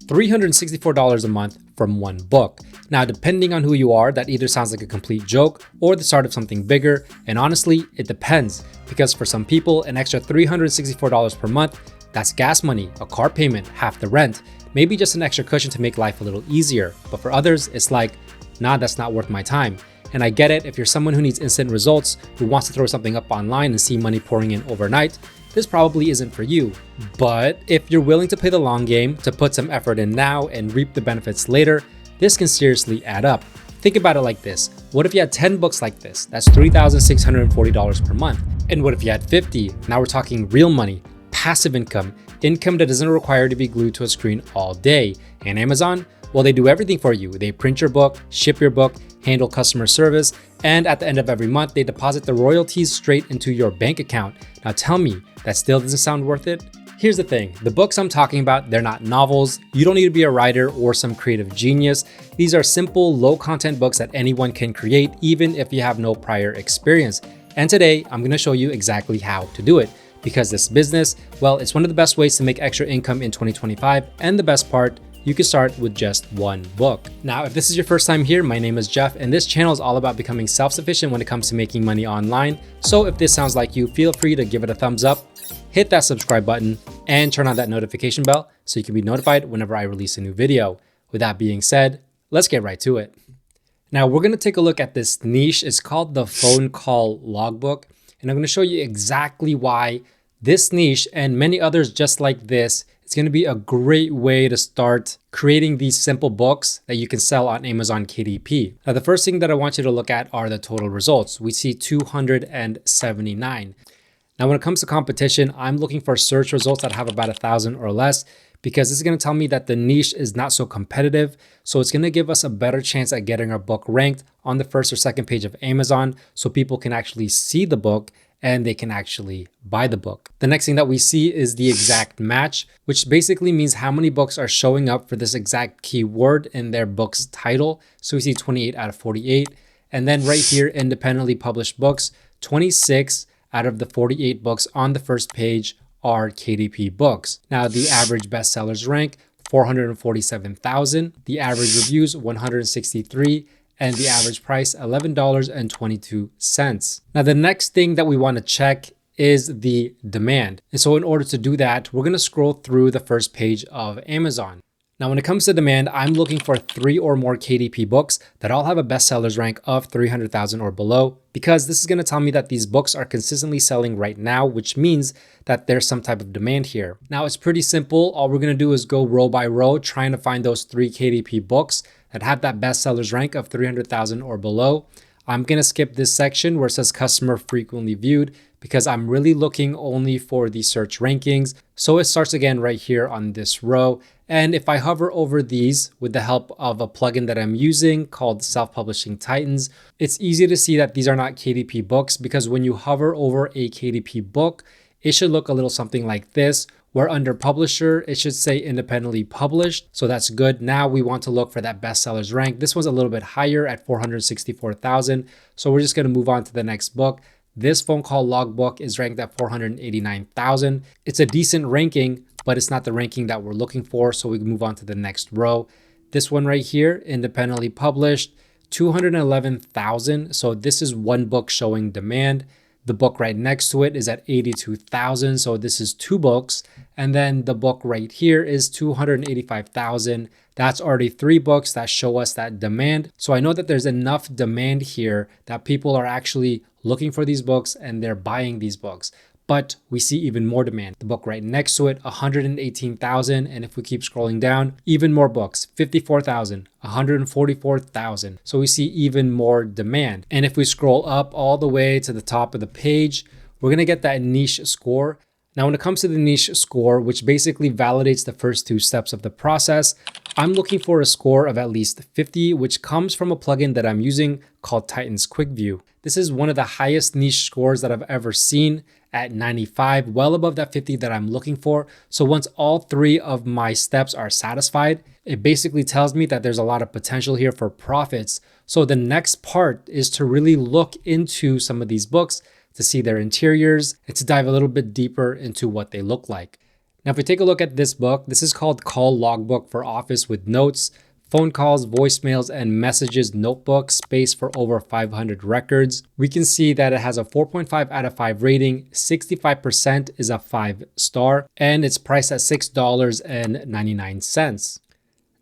$364 a month from one book. Now, depending on who you are, that either sounds like a complete joke or the start of something bigger. And honestly, it depends, because for some people, an extra $364 per month, that's gas money, a car payment, half the rent, maybe just an extra cushion to make life a little easier. But for others, it's like, nah, that's not worth my time. And I get it, if you're someone who needs instant results, who wants to throw something up online and see money pouring in overnight, this probably isn't for you. But if you're willing to play the long game, to put some effort in now and reap the benefits later, this can seriously add up. Think about it like this. What if you had 10 books like this? That's $3,640 per month. And what if you had 50? Now we're talking real money, passive income that doesn't require to be glued to a screen all day. And Amazon? Well, they do everything for you. They print your book, ship your book, handle customer service, and at the end of every month, they deposit the royalties straight into your bank account. Now tell me, that still doesn't sound worth it? Here's the thing, the books I'm talking about, they're not novels. You don't need to be a writer or some creative genius. These are simple, low content books that anyone can create, even if you have no prior experience. And today, I'm gonna show you exactly how to do it. Because this business, well, it's one of the best ways to make extra income in 2025. And the best part, you can start with just one book. Now, if this is your first time here, my name is Jeff, and this channel is all about becoming self-sufficient when it comes to making money online. So if this sounds like you, feel free to give it a thumbs up, hit that subscribe button, and turn on that notification bell so you can be notified whenever I release a new video. With that being said, let's get right to it. Now, we're gonna take a look at this niche. It's called the phone call logbook, and I'm gonna show you exactly why this niche and many others just like this, it's going to be a great way to start creating these simple books that you can sell on Amazon KDP. Now, the first thing that I want you to look at are the total results. We see 279. Now, when it comes to competition, I'm looking for search results that have about 1,000 or less, because this is going to tell me that the niche is not so competitive. So it's going to give us a better chance at getting our book ranked on the first or second page of Amazon so people can actually see the book and they can actually buy the book. The next thing that we see is the exact match, which basically means how many books are showing up for this exact keyword in their book's title. So we see 28 out of 48. And then right here, independently published books, 26 out of the 48 books on the first page are KDP books. Now, the average bestsellers rank, 447,000. The average reviews, 163. And the average price, $11.22. Now, the next thing that we want to check is the demand. And so in order to do that, we're going to scroll through the first page of Amazon. Now, when it comes to demand, I'm looking for 3 or more KDP books that all have a bestsellers rank of 300,000 or below, because this is going to tell me that these books are consistently selling right now, which means that there's some type of demand here. Now, it's pretty simple. All we're going to do is go row by row, trying to find those 3 KDP books that have that bestsellers rank of 300,000 or below. I'm going to skip this section where it says customer frequently viewed, because I'm really looking only for the search rankings. So it starts again right here on this row. And if I hover over these with the help of a plugin that I'm using called Self-Publishing Titans, it's easy to see that these are not KDP books, because when you hover over a KDP book, it should look a little something like this, where under publisher, it should say independently published. So that's good. Now we want to look for that bestsellers rank. This one's a little bit higher at 464,000. So we're just going to move on to the next book. This phone call logbook is ranked at 489,000. It's a decent ranking, but it's not the ranking that we're looking for. So we can move on to the next row. This one right here, independently published, 211,000. So this is one book showing demand. The book right next to it is at 82,000. So this is 2 books. And then the book right here is 285,000. That's already 3 books that show us that demand. So I know that there's enough demand here that people are actually looking for these books and they're buying these books. But we see even more demand. The book right next to it, 118,000. And if we keep scrolling down, even more books, 54,000, 144,000. So we see even more demand. And if we scroll up all the way to the top of the page, we're going to get that niche score. Now, when it comes to the niche score, which basically validates the first 2 steps of the process, I'm looking for a score of at least 50, which comes from a plugin that I'm using called Titans Quick View. This is one of the highest niche scores that I've ever seen at 95, well above that 50 that I'm looking for. So once all 3 of my steps are satisfied, it basically tells me that there's a lot of potential here for profits. So the next part is to really look into some of these books, to see their interiors, and to dive a little bit deeper into what they look like. Now, if we take a look at this book, this is called Call Logbook for Office with Notes, Phone Calls, Voicemails, and Messages Notebook, space for over 500 records. We can see that it has a 4.5 out of 5 rating, 65% is a 5-star, and it's priced at $6.99.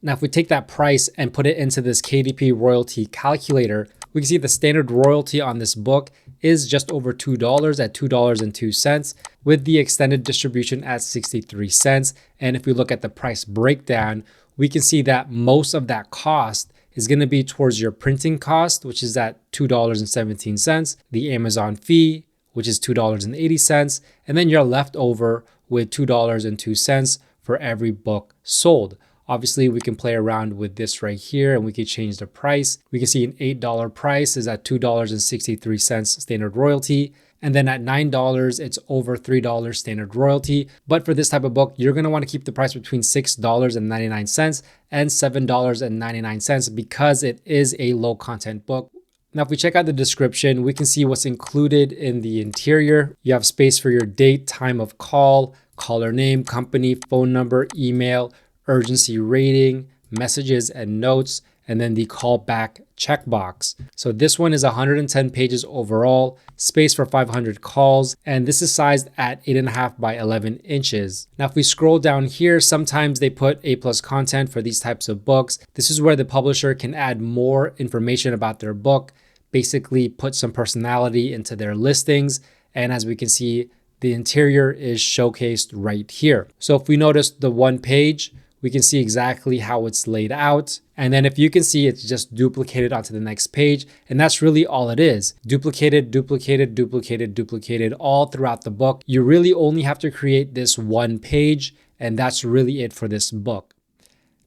Now, if we take that price and put it into this KDP royalty calculator, we can see the standard royalty on this book is just over $2 at $2.02, with the extended distribution at 63 cents. And if we look at the price breakdown, we can see that most of that cost is going to be towards your printing cost, which is at $2.17, the Amazon fee, which is $2.80, and then you're left over with $2.02 for every book sold. Obviously, we can play around with this right here and we can change the price. We can see an $8 price is at $2.63 standard royalty. And then at $9, it's over $3 standard royalty. But for this type of book, you're going to want to keep the price between $6.99 and $7.99 because it is a low content book. Now, if we check out the description, we can see what's included in the interior. You have space for your date, time of call, caller name, company, phone number, email, urgency rating, messages and notes, and then the callback checkbox. So this one is 110 pages overall, space for 500 calls, and this is sized at 8.5 by 11 inches. Now, if we scroll down here, sometimes they put A+ content for these types of books. This is where the publisher can add more information about their book, basically put some personality into their listings. And as we can see, the interior is showcased right here. So if we notice the one page, we can see exactly how it's laid out. And then if you can see, it's just duplicated onto the next page. And that's really all it is. Duplicated, duplicated, duplicated, duplicated all throughout the book. You really only have to create this one page, and that's really it for this book.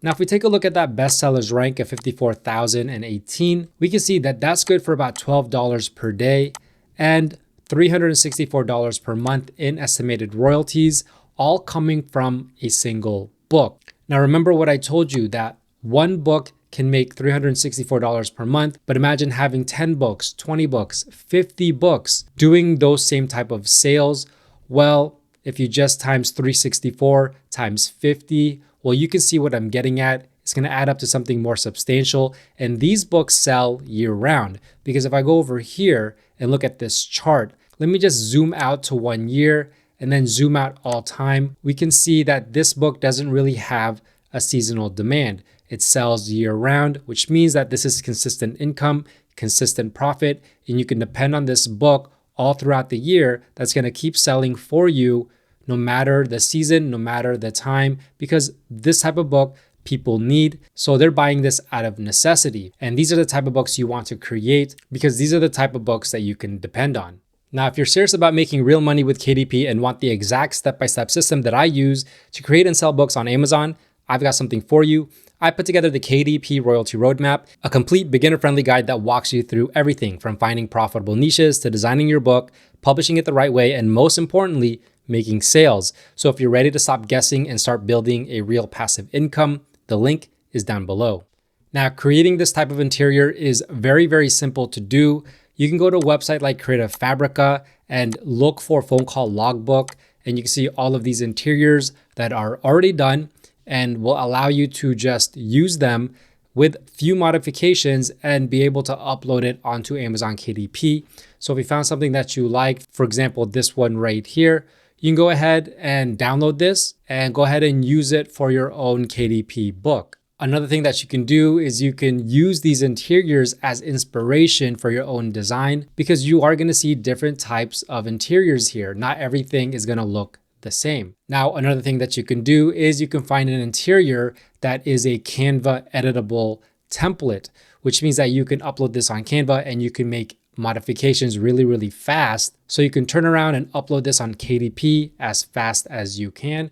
Now, if we take a look at that bestsellers rank of 54,018, we can see that that's good for about $12 per day and $364 per month in estimated royalties, all coming from a single book. Now, remember what I told you, that one book can make $364 per month, but imagine having 10 books, 20 books, 50 books doing those same type of sales. Well, if you just times 364 times 50, well, you can see what I'm getting at. It's going to add up to something more substantial. And these books sell year round, because if I go over here and look at this chart, let me just zoom out to 1 year and then zoom out all time. We can see that this book doesn't really have a seasonal demand. It sells year round, which means that this is consistent income, consistent profit, and you can depend on this book all throughout the year. That's going to keep selling for you no matter the season, no matter the time, because this type of book people need. So they're buying this out of necessity. And these are the type of books you want to create, because these are the type of books that you can depend on. Now, if you're serious about making real money with KDP and want the exact step-by-step system that I use to create and sell books on Amazon, I've got something for you. I put together the KDP Royalty Roadmap, a complete beginner-friendly guide that walks you through everything from finding profitable niches to designing your book, publishing it the right way, and most importantly, making sales. So if you're ready to stop guessing and start building a real passive income, the link is down below. Now, creating this type of interior is very, very simple to do. You can go to a website like Creative Fabrica and look for phone call logbook, and you can see all of these interiors that are already done and will allow you to just use them with few modifications and be able to upload it onto Amazon KDP. So if you found something that you like, for example, this one right here, you can go ahead and download this and go ahead and use it for your own KDP book. Another thing that you can do is you can use these interiors as inspiration for your own design, because you are going to see different types of interiors here. Not everything is going to look the same. Now, another thing that you can do is you can find an interior that is a Canva editable template, which means that you can upload this on Canva and you can make modifications really, really fast. So you can turn around and upload this on KDP as fast as you can.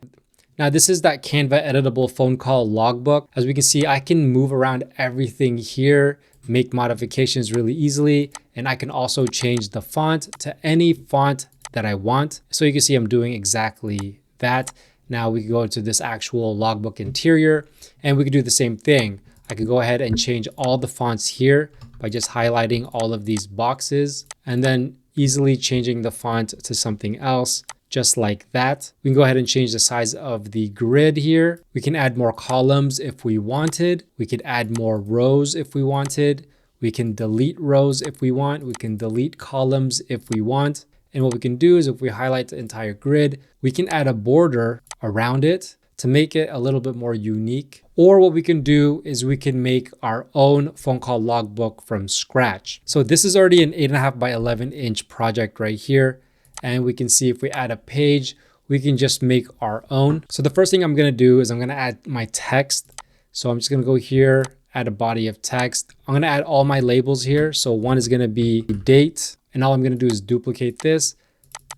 Now, this is that Canva editable phone call logbook. As we can see, I can move around everything here, make modifications really easily, and I can also change the font to any font that I want. So you can see I'm doing exactly that. Now we can go to this actual logbook interior and we can do the same thing. I could go ahead and change all the fonts here by just highlighting all of these boxes and then easily changing the font to something else. just like that. We can go ahead and change the size of the grid here. We can add more columns if we wanted. We could add more rows if we wanted. We can delete rows if we want. We can delete columns if we want. And what we can do is if we highlight the entire grid, we can add a border around it to make it a little bit more unique. Or what we can do is we can make our own phone call logbook from scratch. So this is already an 8.5 by 11 inch project right here. And we can see if we add a page, we can just make our own. So the first thing I'm gonna do is I'm gonna add my text. So I'm just gonna go here, add a body of text. I'm gonna add all my labels here. So one is gonna be date, and all I'm gonna do is duplicate this.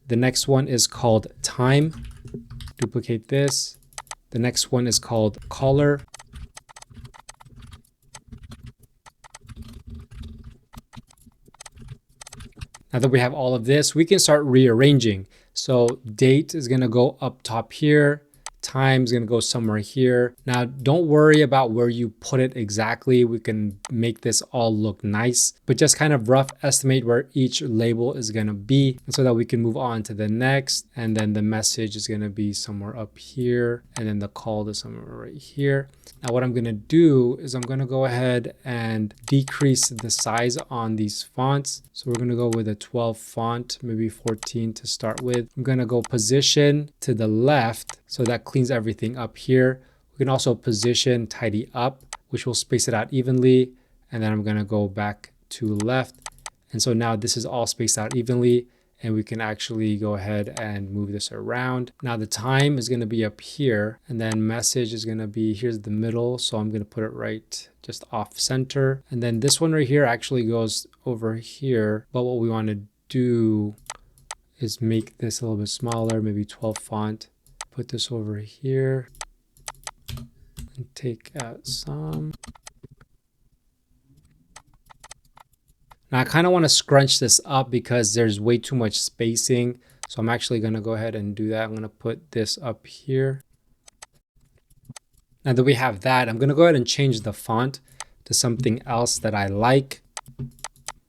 The next one is called time, duplicate this. The next one is called color. Now that we have all of this, we can start rearranging. So date is gonna go up top here. Time is gonna go somewhere here. Now, don't worry about where you put it exactly. We can make this all look nice, but just kind of rough estimate where each label is gonna be so that we can move on to the next. And then the message is gonna be somewhere up here. And then the call is somewhere right here. Now, what I'm gonna do is I'm gonna go ahead and decrease the size on these fonts. So we're gonna go with a 12 font, maybe 14 to start with. I'm gonna go position to the left, so that cleans everything up here. We can also position tidy up, which will space it out evenly. And then I'm gonna go back to left. And so now this is all spaced out evenly, and we can actually go ahead and move this around. Now the time is gonna be up here, and then message is gonna be, here's the middle. So I'm gonna put it right just off center. And then this one right here actually goes over here. But what we wanna do is make this a little bit smaller, maybe 12 font. Put this over here and take out some. Now I kind of want to scrunch this up because there's way too much spacing. So I'm actually going to go ahead and do that. I'm going to put this up here. Now that we have that, I'm going to go ahead and change the font to something else that I like.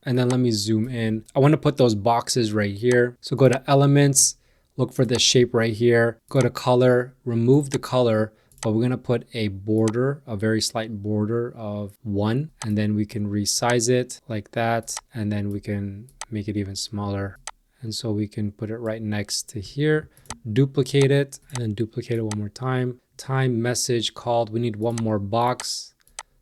And then let me zoom in. I want to put those boxes right here. So go to elements, look for this shape right here, go to color, remove the color, but we're gonna put a border, a very slight border of 1, and then we can resize it like that, and then we can make it even smaller. And so we can put it right next to here, duplicate it, and then duplicate it one more time. Time, message, called, we need one more box.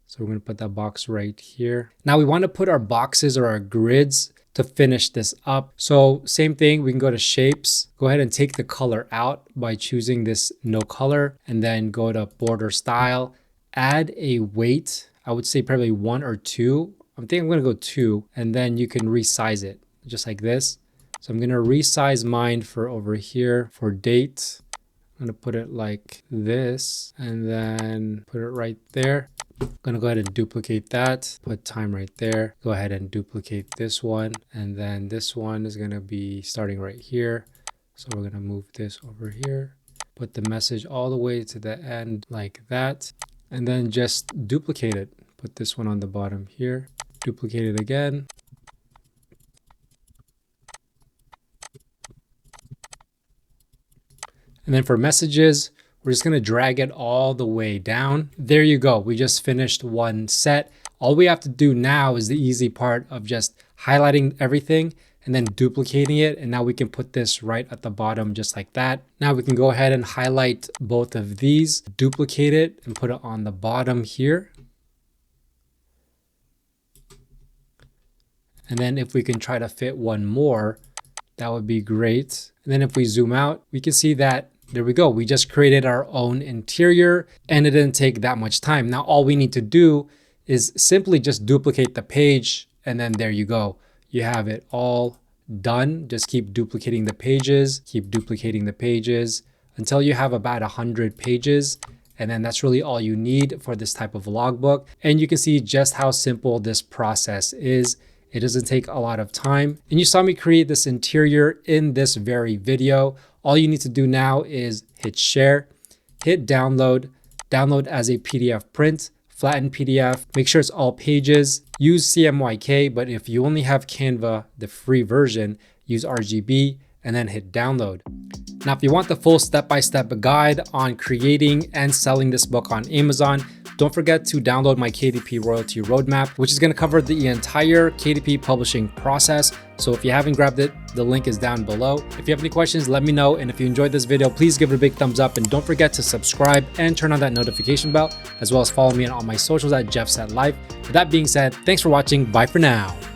So we're gonna put that box right here. Now we wanna put our boxes or our grids to finish this up. So same thing, we can go to shapes, go ahead and take the color out by choosing this no color, and then go to border style, add a weight. I would say probably 1 or 2. I think I'm gonna go 2, and then you can resize it just like this. So I'm gonna resize mine for over here for date. I'm gonna put it like this and then put it right there. I'm gonna go ahead and duplicate that, put time right there, go ahead and duplicate this one, and then this one is gonna be starting right here. So we're gonna move this over here, put the message all the way to the end like that, and then just duplicate it. Put this one on the bottom here, duplicate it again. And then for messages, we're just gonna drag it all the way down. There you go, we just finished one set. All we have to do now is the easy part of just highlighting everything and then duplicating it. And now we can put this right at the bottom just like that. Now we can go ahead and highlight both of these, duplicate it and put it on the bottom here. And then if we can try to fit one more, that would be great. And then if we zoom out, we can see that there we go. We just created our own interior and it didn't take that much time. Now all we need to do is simply just duplicate the page, and then there you go. You have it all done. Just keep duplicating the pages, keep duplicating the pages until you have about 100 pages. And then that's really all you need for this type of logbook. And you can see just how simple this process is. It doesn't take a lot of time. And you saw me create this interior in this very video. All you need to do now is hit share, hit download, download as a PDF print, flatten PDF, make sure it's all pages, use CMYK, but if you only have Canva, the free version, use RGB, and then hit download. Now, if you want the full step-by-step guide on creating and selling this book on Amazon, don't forget to download my KDP royalty roadmap, which is going to cover the entire KDP publishing process. So if you haven't grabbed it, the link is down below. If you have any questions, let me know. And if you enjoyed this video, please give it a big thumbs up and don't forget to subscribe and turn on that notification bell, as well as follow me on all my socials at JeffSetLife. With that being said, thanks for watching. Bye for now.